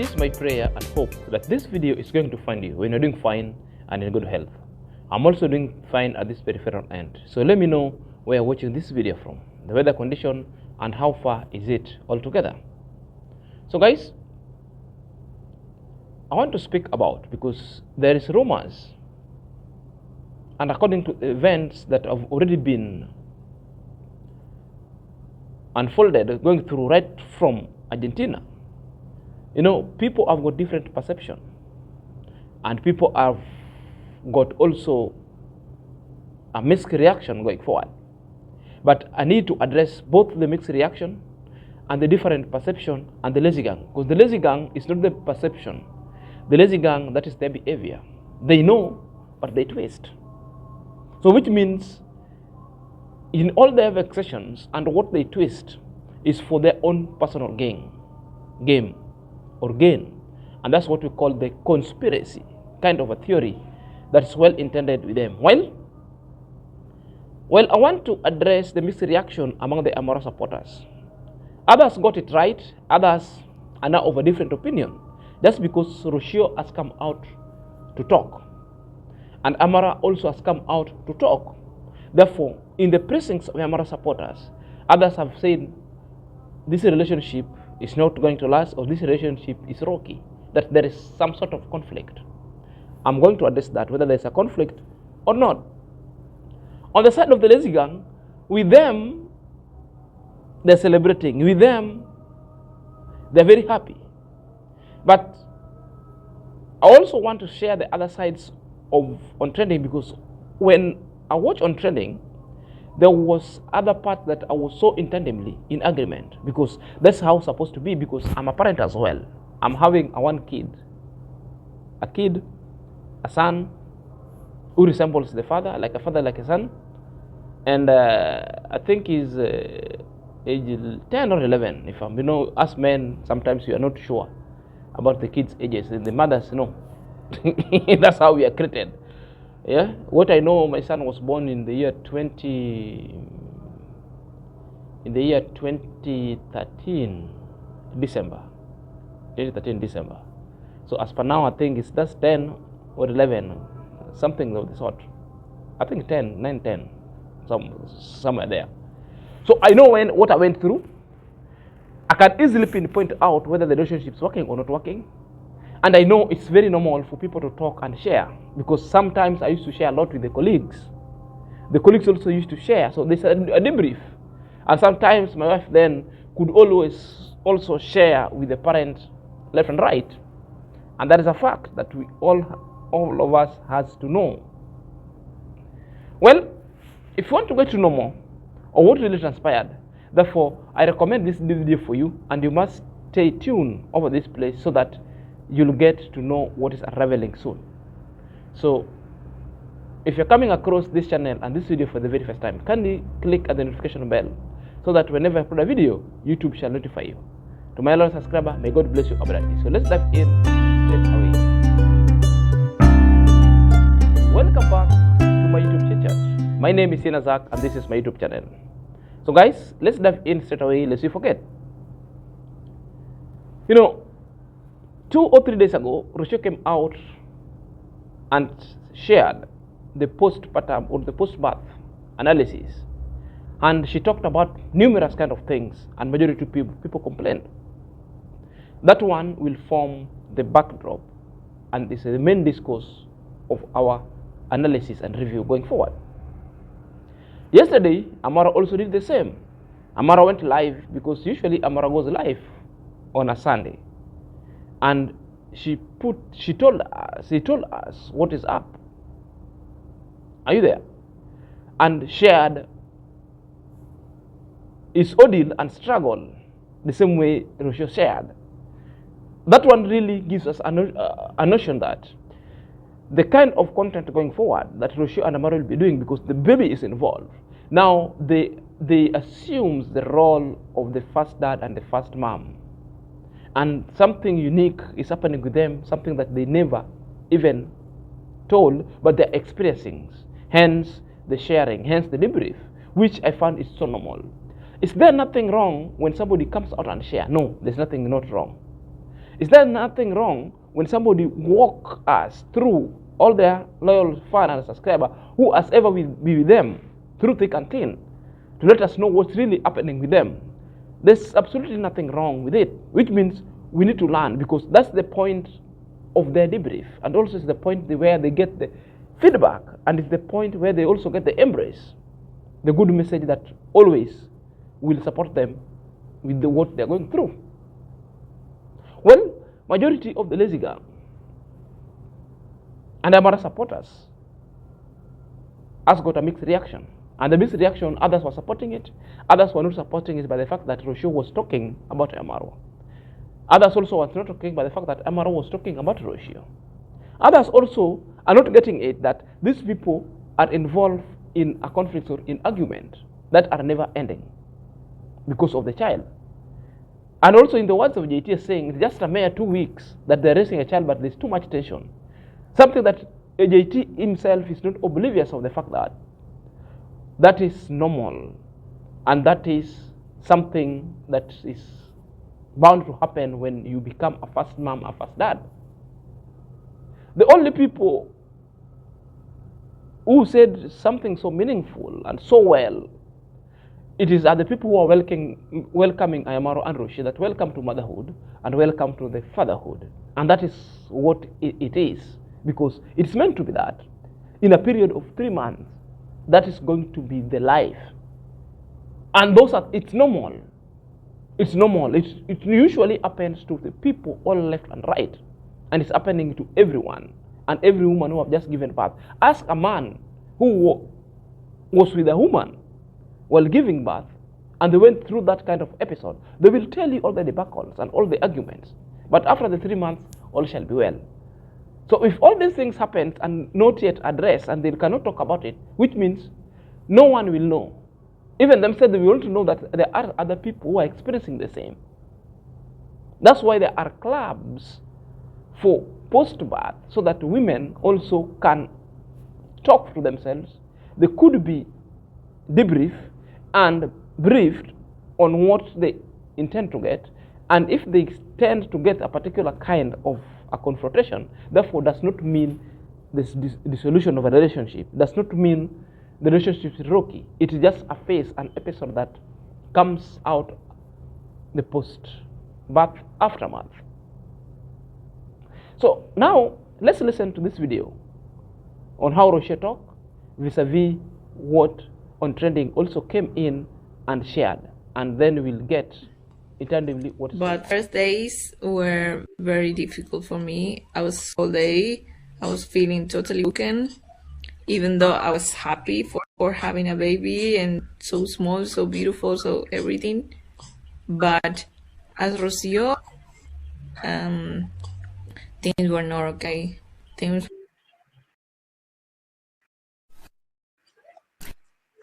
is my prayer and hope that this video is going to find you when you're doing fine and in good health. I'm also doing fine at this peripheral end. So let me know where you're watching this video from, the weather condition, and how far is it altogether. So guys, I want to speak about, because there is rumors, and according to events that have already been unfolded, going through right from Argentina, people have got different perception, and people have got also a mixed reaction going forward. But I need to address both the mixed reaction and the different perception and the lazy gang, because the lazy gang is not the perception. The lazy gang, that is their behavior. They know, but they twist. So which means in all their vexations and what they twist is for their own personal gain. And that's what we call the conspiracy kind of a theory that is well intended with them. Well, I want to address the mixed reaction among the IAM-MARWA supporters. Others got it right, others are now of a different opinion. That's because Rocio has come out to talk, and IAM-MARWA also has come out to talk. Therefore, in the precincts of IAM-MARWA supporters, others have said this relationship is not going to last, or this relationship is rocky, that there is some sort of conflict. I'm going to address that, whether there's a conflict or not. On the side of the lazy gang, with them, they're celebrating. With them, they're very happy. But I also want to share the other sides on trending, because when I watch on trending, there was other part that I was so intendedly in agreement, because that's how it's supposed to be, because I'm a parent as well. I'm having one kid, a son who resembles the father, like a son, and I think he's age 10 or 11. If I'm, us men, sometimes we are not sure about the kids' ages, and the mothers know. That's how we are created. Yeah, what I know, my son was born in the year 2013 December. So as per now, I think it's just 10 or 11, something of the sort. I think 9, 10, somewhere there. So I know what I went through. I can easily pinpoint out whether the relationship is working or not working. And I know it's very normal for people to talk and share, because sometimes I used to share a lot with the colleagues. The colleagues also used to share, so there's a debrief. And sometimes my wife then could always also share with the parents left and right. And that is a fact that we all of us has to know. Well, if you want to get to know more or what really transpired, therefore I recommend this video for you, and you must stay tuned over this place so that you'll get to know what is unraveling soon. So if you're coming across this channel and this video for the very first time, kindly click at the notification bell so that whenever I upload a video, YouTube shall notify you. To my loyal subscriber, may God bless you abundantly. So let's dive in straight away. Welcome back to my YouTube channel. My name is Zach, and this is my YouTube channel. So guys, let's dive in straight away, lest we forget. 2 or 3 days ago, Rocio came out and shared the postpartum or the post-birth analysis, and she talked about numerous kind of things, and majority of people complained. That one will form the backdrop, and this is the main discourse of our analysis and review going forward. Yesterday, IAM-MARWA also did the same. IAM-MARWA went live, because usually IAM-MARWA goes live on a Sunday. And she told us what is up. Are you there? And shared his ordeal and struggle the same way Rocio shared. That one really gives us a notion that the kind of content going forward that Rocio and IAM-MARWA will be doing, because the baby is involved. Now they assumes the role of the first dad and the first mom. And something unique is happening with them, something that they never even told, but they're experiencing. Hence the sharing, hence the debrief, which I found is so normal. Is there nothing wrong when somebody comes out and share? No, there's nothing not wrong. Is there nothing wrong when somebody walk us through all their loyal fan and subscriber who has ever be with them through thick and thin to let us know what's really happening with them? There's absolutely nothing wrong with it, which means we need to learn, because that's the point of their debrief, and also it's the point where they get the feedback, and it's the point where they also get the embrace, the good message that always will support them with what they're going through. Well, majority of the lazy girl and IAM-MARWA supporters has got a mixed reaction. And the mixed reaction, others were supporting it, others were not supporting it by the fact that Rocio was talking about IAM-MARWA. Others also were not talking by the fact that IAM-MARWA was talking about Rocio. Others also are not getting it that these people are involved in a conflict or in argument that are never ending because of the child. And also, in the words of JT is saying, it's just a mere 2 weeks that they're raising a child, but there's too much tension. Something that JT himself is not oblivious of the fact that that is normal, and that is something that is bound to happen when you become a first mom, a first dad. The only people who said something so meaningful and so well, it is the people who are welcoming IAM-MARWA and Rocio, that welcome to motherhood and welcome to the fatherhood. And that is what it is, because it's meant to be that. In a period of 3 months, that is going to be the life. And it's normal. It's normal. It usually happens to the people all left and right. And it's happening to everyone and every woman who have just given birth. Ask a man who was with a woman while giving birth, and they went through that kind of episode. They will tell you all the debacles and all the arguments. But after the 3 months, all shall be well. So if all these things happen and not yet addressed, and they cannot talk about it, which means no one will know. Even themselves, they will want to know that there are other people who are experiencing the same. That's why there are clubs for post-birth, so that women also can talk to themselves. They could be debriefed and briefed on what they intend to get, and if they tend to get a particular kind of a confrontation, therefore does not mean this dissolution of a relationship, does not mean the relationship is rocky. It is just a phase, an episode that comes out the post-birth aftermath. So now let's listen to this video on how Rocio talked vis-a-vis what on trending also came in and shared, and then we'll get intensively what. But first days were very difficult for me. I was all day, I was feeling totally broken, even though I was happy for having a baby and so small, so beautiful, so everything. But as Rocio, things were not okay.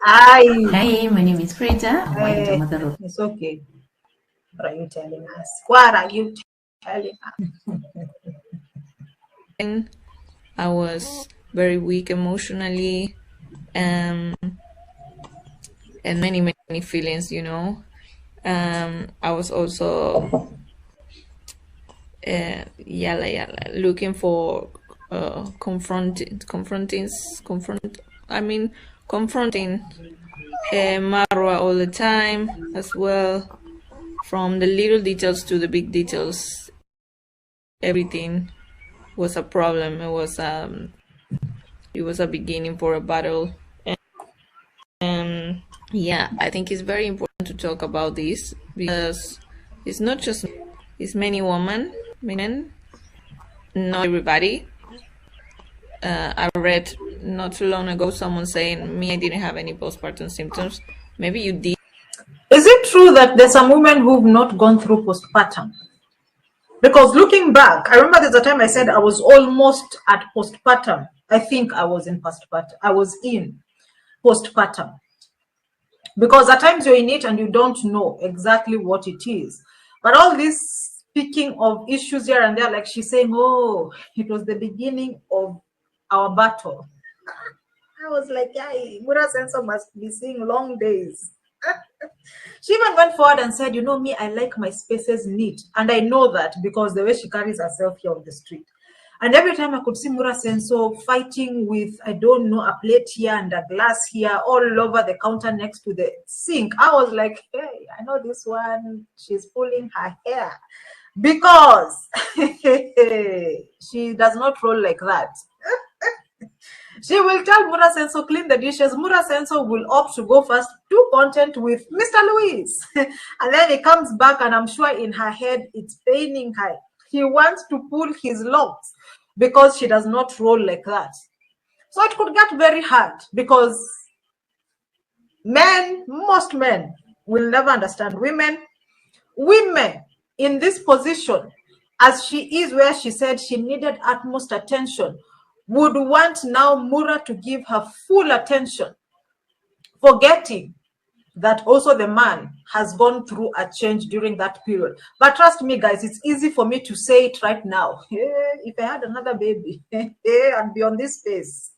Hi. Hey, my name is Frida. Hey, it's okay. What are you telling us? What are you telling us? And I was very weak emotionally, and many feelings, you know. I was also looking for confronting Marwa all the time as well, from the little details to the big details. Everything was a problem. It was a beginning for a battle. And yeah, I think it's very important to talk about this, because it's not just, it's many women, men, not everybody. I read not too long ago someone saying, me, I didn't have any postpartum symptoms. Maybe you did. Is it true that there's some women who've not gone through postpartum? Because looking back, I remember there's a time I said I was almost at postpartum. I think I was in postpartum. I was in postpartum. Because at times you're in it and you don't know exactly what it is. But all this speaking of issues here and there, like she's saying, oh, it was the beginning of our battle. I was like, Mura Sensor must be seeing long days. She even went forward and said, you know me, I like my spaces neat. And I know that because the way she carries herself here on the street. And every time I could see Mura Senso fighting with, I don't know, a plate here and a glass here, all over the counter next to the sink, I was like, hey, I know this one, she's pulling her hair. Because she does not roll like that. She will tell Mura Senso, clean the dishes. Mura Senso will opt to go first, do content with Mr. Luis. And then he comes back, and I'm sure in her head, it's paining her. He wants to pull his locks because she does not roll like that. So it could get very hard because men, most men, will never understand women. Women in this position, as she is where she said she needed utmost attention, would want now Mura to give her full attention, forgetting that also the man has gone through a change during that period. But trust me, guys, it's easy for me to say it right now. If I had another baby, I'd be on this space.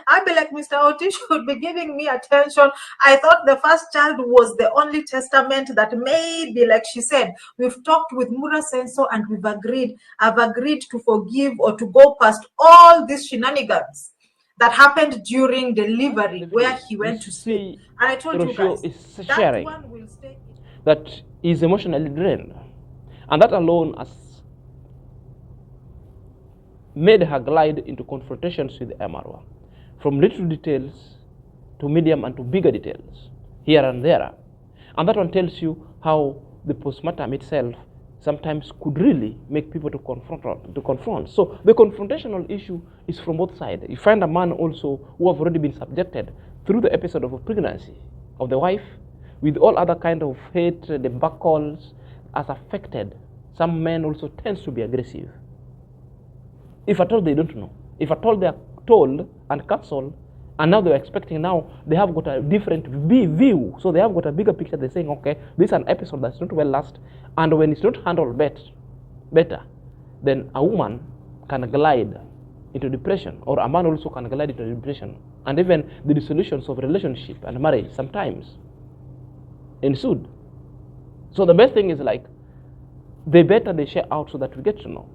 I'd be like, Mr. Oti should be giving me attention. I thought the first child was the only testament that maybe, like she said, we've talked with Mura Senso and we've agreed. I've agreed to forgive or to go past all these shenanigans that happened during delivery where he went to sleep. And I told you guys, that one will stay. That is emotionally drained. And that alone has made her glide into confrontations with IAM-MARWA, from little details to medium and to bigger details, here and there. And that one tells you how the postmortem itself sometimes could really make people to confront. So the confrontational issue is from both sides. You find a man also who have already been subjected through the episode of a pregnancy of the wife, with all other kind of hate, the backcalls, as affected. Some men also tends to be aggressive. If at all they don't know, if at all they are told and cancelled, and now they're expecting, now they have got a different view. So they have got a bigger picture. They're saying, okay, this is an episode that's not well last, and when it's not handled better, then a woman can glide into depression, or a man also can glide into depression. And even the dissolutions of relationship and marriage sometimes ensued. So the best thing is like, the better they share out so that we get to know.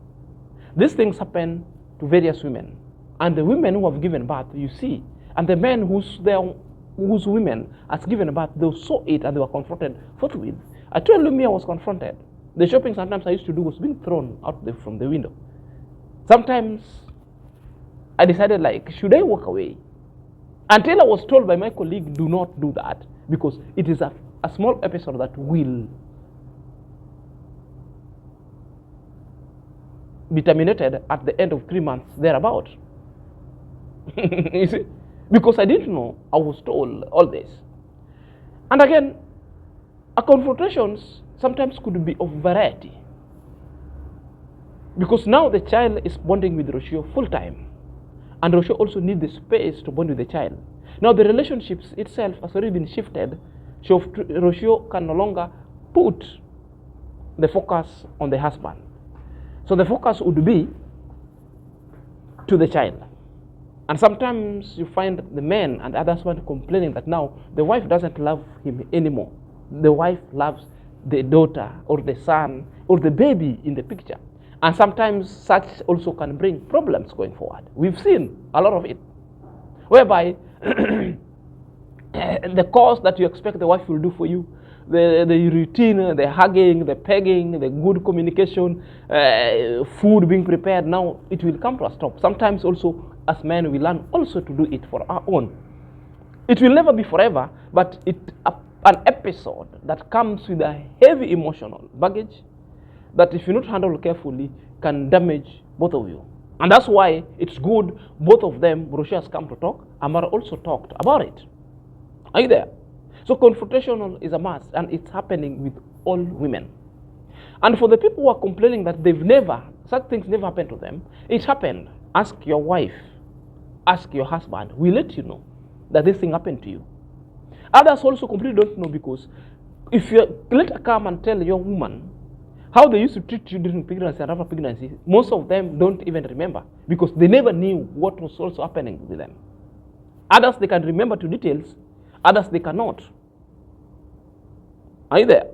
These things happen to various women. And the women who have given birth, you see, and the men whose women has given birth, they saw it and they were confronted forthwith. I told you, me, I was confronted. The shopping sometimes I used to do was being thrown out from the window. Sometimes I decided, like, should I walk away? Until I was told by my colleague, do not do that, because it is a small episode that will be terminated at the end of 3 months, thereabout. You see? Because I didn't know, I was told all this. And again, a confrontations sometimes could be of variety. Because now the child is bonding with Rocio full time. And Rocio also needs the space to bond with the child. Now the relationships itself has already been shifted. So Rocio can no longer put the focus on the husband. So the focus would be to the child. And sometimes you find the men and the other husband complaining that now the wife doesn't love him anymore. The wife loves the daughter or the son or the baby in the picture. And sometimes such also can bring problems going forward. We've seen a lot of it, whereby the course that you expect the wife will do for you, the routine, the hugging, the pegging, the good communication, food being prepared, now it will come to a stop. Sometimes also, as men, we learn also to do it for our own. It will never be forever, but an episode that comes with a heavy emotional baggage that, if you not handle carefully, can damage both of you. And that's why it's good both of them, Rocio has come to talk, Amara also talked about it. Are you there? So confrontational is a must, and it's happening with all women. And for the people who are complaining that such things never happened to them, it happened. Ask your wife, ask your husband, we'll let you know that this thing happened to you. Others also completely don't know, because if you let her come and tell your woman how they used to treat you during pregnancy and after pregnancy, most of them don't even remember, because they never knew what was also happening with them. Others, they can remember to details, others they cannot. Are you there?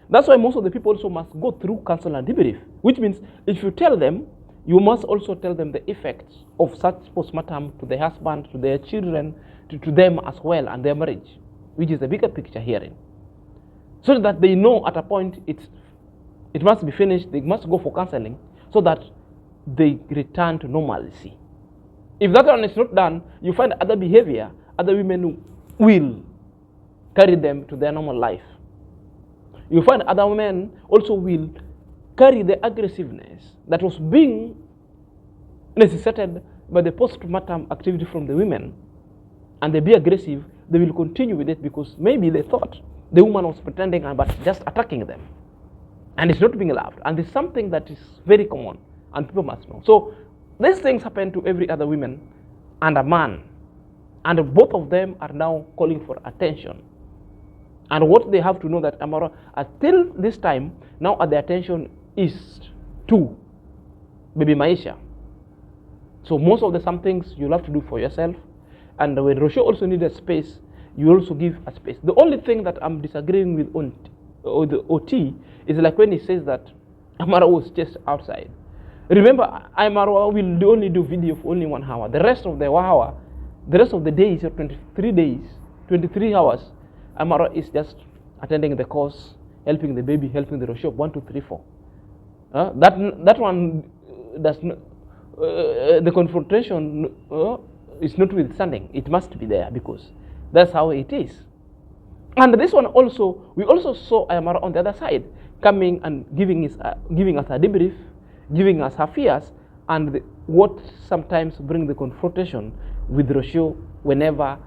That's why most of the people also must go through counsel and debrief, which means if you tell them, you must also tell them the effects of such postmortem to their husband, to their children, to them as well, and their marriage, which is the bigger picture herein. So that they know at a point it must be finished, they must go for counseling, so that they return to normalcy. If that one is not done, you find other behavior, other women will carry them to their normal life. You find other men also will carry the aggressiveness that was being necessitated by the postmortem activity from the women, and they be aggressive. They will continue with it because maybe they thought the woman was pretending but just attacking them, and it's not being allowed. And it's something that is very common and people must know. So these things happen to every other woman and a man, and both of them are now calling for attention. And what they have to know that until this time, now their attention is to baby Maisha. So most of the some things you'll have to do for yourself. And when Rocio also needs a space, you also give a space. The only thing that I'm disagreeing with on the OT is like when he says that Amara was just outside. Remember, IAM-MARWA will only do video for only 1 hour. The rest of the 1 hour, the rest of the days, or 23 days, 23 hours, IAM-MARWA is just attending the course, helping the baby, helping the Rocio, 1, 2, 3, 4. That one does not, the confrontation is notwithstanding. It must be there because that's how it is. And this one also, we also saw IAM-MARWA on the other side, coming and giving us a debrief, giving us her fears, and what sometimes bring the confrontation with Rocio whenever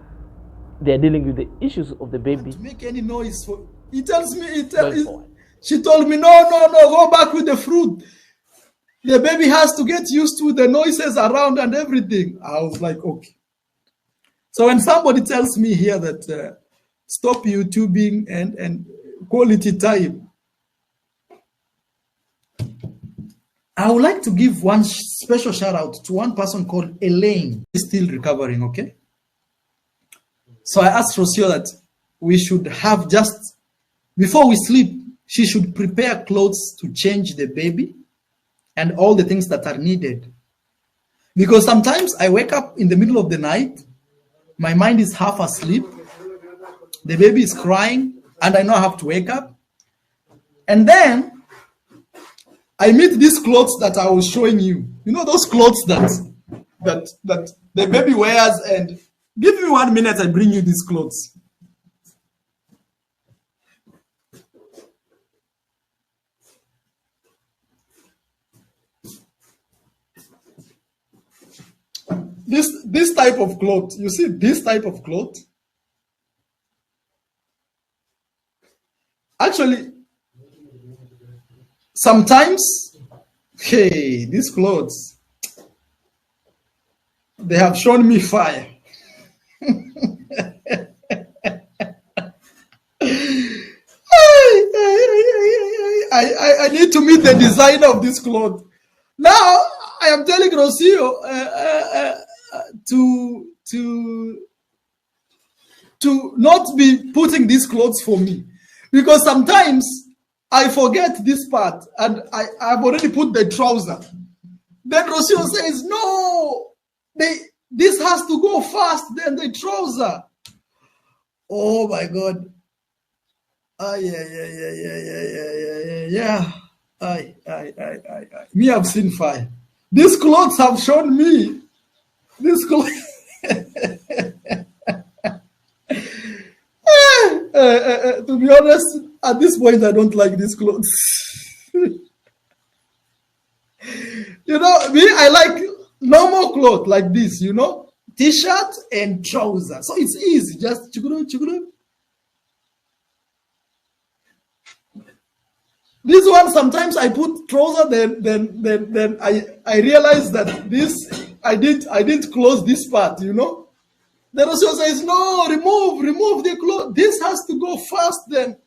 they are dealing with the issues of the baby. To make any noise, he tells me, she told me, no, go back with the fruit. The baby has to get used to the noises around and everything. I was like, okay. So when somebody tells me here that stop YouTubing and quality time, I would like to give one special shout out to one person called Elaine. She's still recovering, okay? So I asked Rocio that we should have just, before we sleep, she should prepare clothes to change the baby and all the things that are needed. Because sometimes I wake up in the middle of the night, my mind is half asleep, the baby is crying, and I know I have to wake up. And then I meet these clothes that I was showing you. You know those clothes that the baby wears, and give me 1 minute, I bring you these clothes. This type of cloth, you see this type of cloth? Actually, sometimes, hey, these clothes, they have shown me fire. I need to meet the designer of this cloth. Now, I am telling Rocio to not be putting these clothes for me, because sometimes I forget this part and I've already put the trouser. Then Rocio says, no, this has to go fast than the trouser. Oh my God. Yeah. Me, I've seen fire. These clothes have shown me. These clothes. To be honest, at this point, I don't like these clothes. You know, me, I like normal clothes like this, you know, t-shirt and trouser. So it's easy, just chuguru. This one, sometimes I put trouser, then I realize that this, I didn't close this part, you know. Then Rocio says, no, remove the cloth. This has to go fast then.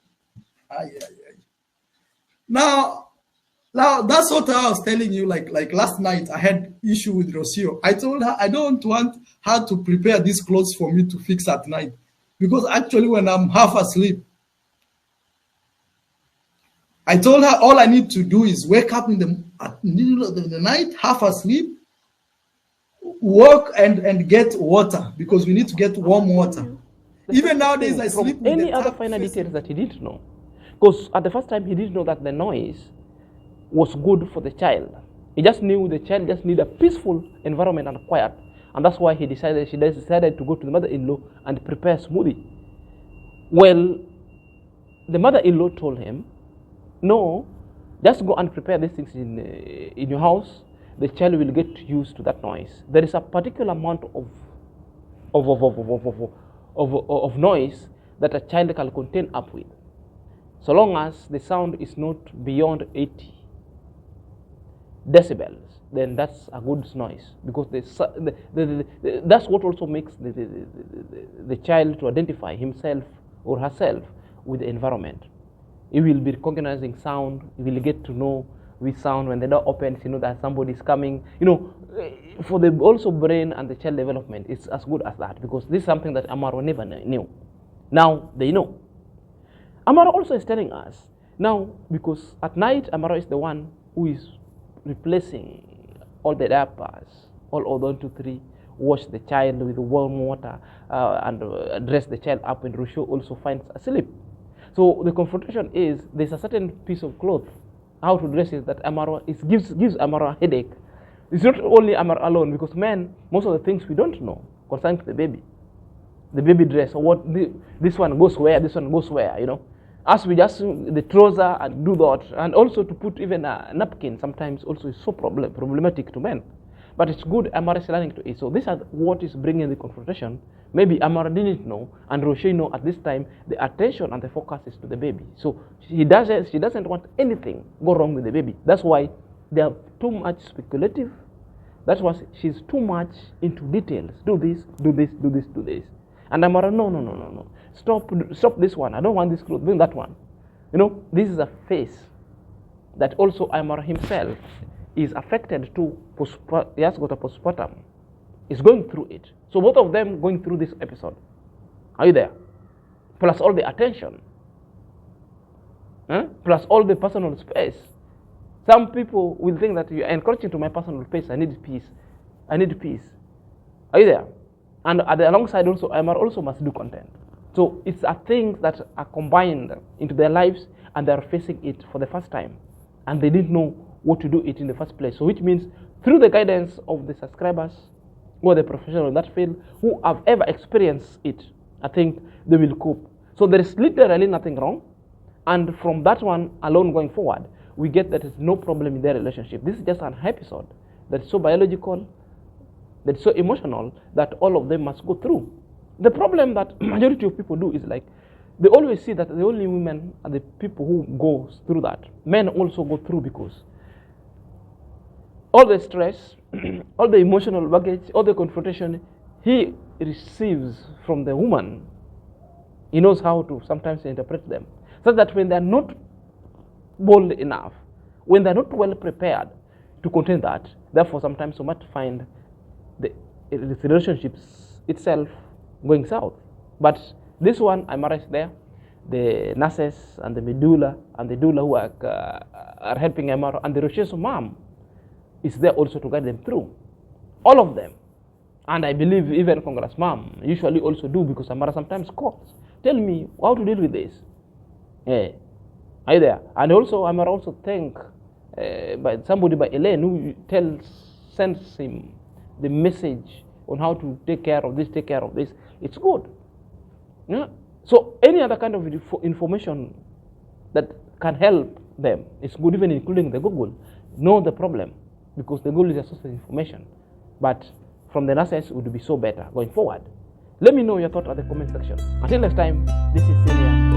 Now that's what I was telling you, like last night I had issue with Rocio. I told her I don't want her to prepare these clothes for me to fix at night, because actually when I'm half asleep, I told her all I need to do is wake up in the middle of the night, half asleep, walk and get water, because we need to get warm water. Even nowadays, I sleep with any the other tap finer facing. details that he didn't know. Because at the first time, he didn't know that the noise was good for the child. He just knew the child just needed a peaceful environment and quiet. And that's why she decided to go to the mother-in-law and prepare a smoothie. Well, the mother-in-law told him, no, just go and prepare these things in your house. The child will get used to that noise. There is a particular amount of noise that a child can contain up with, so long as the sound is not beyond 80 decibels. Then that's a good noise, because that's what also makes the child to identify himself or herself with the environment. He will be recognizing sound. He will get to know with sound. When the door opens, you know that somebody is coming. You know, for the also brain and the child development, it's as good as that, because this is something that Amaro never knew. Now they know. Amaro also is telling us now, because at night Amaro is the one who is replacing all the diapers, all 1, 2, 3, wash the child with warm water and dress the child up, and Rochelle also finds asleep. So the confrontation is, there's a certain piece of cloth, how to dress it, that Amaro gives Amaro a headache. It's not only Amaro alone, because men, most of the things we don't know concerning the baby dress, or what this one goes where, this one goes where, you know. As we just the trouser and do that, and also to put even a napkin sometimes also is so problematic to men. But it's good Amara is learning to it. So this is what is bringing the confrontation. Maybe Amara didn't know, and Rochelle know at this time the attention and the focus is to the baby. So she doesn't want anything go wrong with the baby. That's why they are too much speculative. That's why she's too much into details. Do this, do this, do this, do this. And Amara, no. Stop this one. I don't want this clothes. Bring that one. You know, this is a phase that also Amara himself is affected to. He has got a postpartum. He's going through it. So both of them going through this episode. Are you there? Plus all the attention. Plus all the personal space. Some people will think that you are encouraging to my personal space. I need peace. I need peace. Are you there? And alongside also, Amara also must do content. So it's a things that are combined into their lives, and they are facing it for the first time, and they didn't know what to do it in the first place. So which means through the guidance of the subscribers or the professionals in that field who have ever experienced it, I think they will cope. So there is literally nothing wrong, and from that one alone going forward, we get that there's no problem in their relationship. This is just an episode that's so biological, that's so emotional, that all of them must go through. The problem that majority of people do is like, they always see that the only women are the people who go through that. Men also go through, because all the stress, all the emotional baggage, all the confrontation he receives from the woman, he knows how to sometimes interpret them. So that when they're not bold enough, when they're not well prepared to contain that, therefore sometimes you might find the relationships itself going south. But this one, Amara is there, the nurses and the medulla and the doula who are helping Amara, and the Rochelle's mom is there also to guide them through. All of them. And I believe even Congress mom usually also do, because Amara sometimes calls. Tell me how to deal with this. Yeah. Are you there? And also Amara also thank by Elaine who sends him the message on how to take care of this, It's good. Yeah? So any other kind of information that can help them, it's good, even including the Google. Know the problem, because the Google is a source of information. But from the nurses, it would be so better going forward. Let me know your thoughts at the comment section. Until next time, this is Celia.